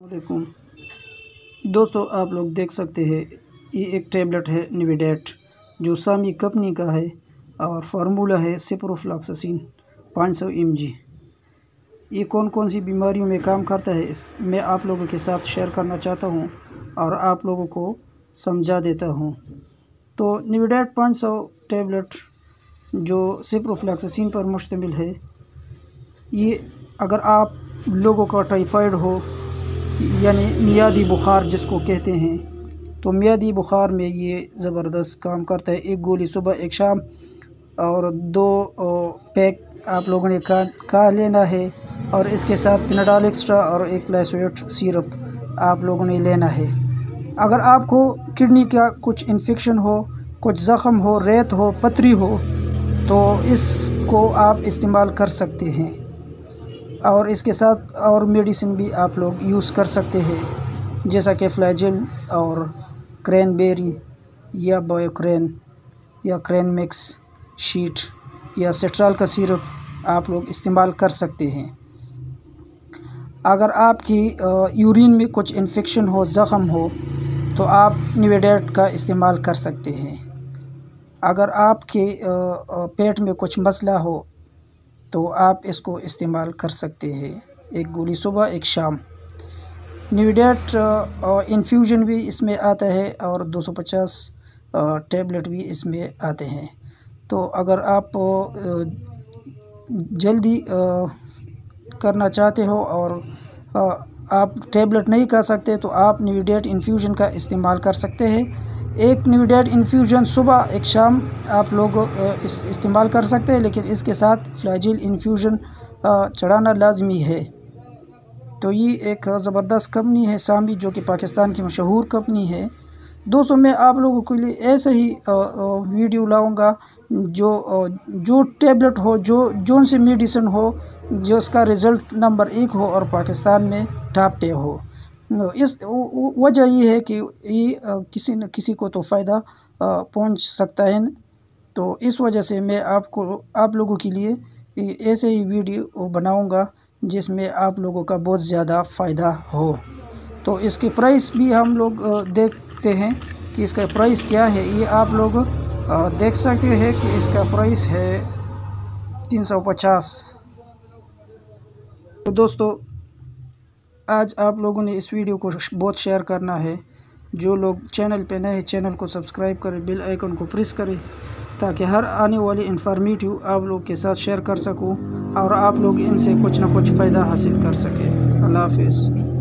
वालेकुम दोस्तों, आप लोग देख सकते हैं ये एक टैबलेट है निविडेट जो सामी कंपनी का है और फार्मूला है सिप्रोफ्लॉक्सासिन 500 mg। ये कौन कौन सी बीमारियों में काम करता है इस मैं आप लोगों के साथ शेयर करना चाहता हूँ और आप लोगों को समझा देता हूँ। तो निविडेट 500 टैबलेट जो सिप्रोफ्लॉक्सासिन पर मुश्तमिल है, ये अगर आप लोगों का टाइफाइड हो यानी मियादी बुखार जिसको कहते हैं, तो मियादी बुखार में ये ज़बरदस्त काम करता है। एक गोली सुबह एक शाम और 2 पैक आप लोगों ने खा लेना है और इसके साथ पेनाडोल एक्स्ट्रा और एक लाइसोएट सिरप आप लोगों ने लेना है। अगर आपको किडनी का कुछ इन्फेक्शन हो, कुछ ज़ख़म हो, रेत हो, पथरी हो, तो इसको आप इस्तेमाल कर सकते हैं और इसके साथ और मेडिसिन भी आप लोग यूज़ कर सकते हैं, जैसा कि फ्लैजिल और क्रैनबेरी या बायोक्रेन या क्रैन मिक्स शीट या सिट्राल का सिरप आप लोग इस्तेमाल कर सकते हैं। अगर आपकी यूरिन में कुछ इन्फेक्शन हो, ज़ख़म हो, तो आप निविडेट का इस्तेमाल कर सकते हैं। अगर आपके पेट में कुछ मसला हो तो आप इसको इस्तेमाल कर सकते हैं। एक गोली सुबह एक शाम। निविडेट इन्फ्यूजन भी इसमें आता है और 250 टैबलेट भी इसमें आते हैं। तो अगर आप जल्दी करना चाहते हो और आप टैबलेट नहीं कर सकते, तो आप निविडेट इन्फ्यूजन का इस्तेमाल कर सकते हैं। एक निविडेट इन्फ्यूजन सुबह एक शाम आप लोग इस्तेमाल कर सकते हैं, लेकिन इसके साथ फ्लैजिल इन्फ्यूजन चढ़ाना लाजमी है। तो ये एक ज़बरदस्त कंपनी है सामी, जो कि पाकिस्तान की मशहूर कंपनी है। दोस्तों, मैं आप लोगों के लिए ऐसे ही वीडियो लाऊंगा जो टैबलेट हो, जो से मेडिसिन हो, जो उसका रिज़ल्ट नंबर 1 हो और पाकिस्तान में टॉप पे हो। इस वजह ये है कि ये किसी न किसी को तो फ़ायदा पहुंच सकता है। तो इस वजह से मैं आप लोगों के लिए ऐसे ही वीडियो बनाऊंगा जिसमें आप लोगों का बहुत ज़्यादा फ़ायदा हो। तो इसके प्राइस भी हम लोग देखते हैं कि इसका प्राइस क्या है। ये आप लोग देख सकते हैं कि इसका प्राइस है 350। तो दोस्तों, आज आप लोगों ने इस वीडियो को बहुत शेयर करना है। जो लोग चैनल पे नए हैं, चैनल को सब्सक्राइब करें, बेल आइकन को प्रेस करें, ताकि हर आने वाली इन्फॉर्मेटिव आप लोग के साथ शेयर कर सकूं और आप लोग इनसे कुछ ना कुछ फ़ायदा हासिल कर सकें। अल्लाह हाफ़िज़।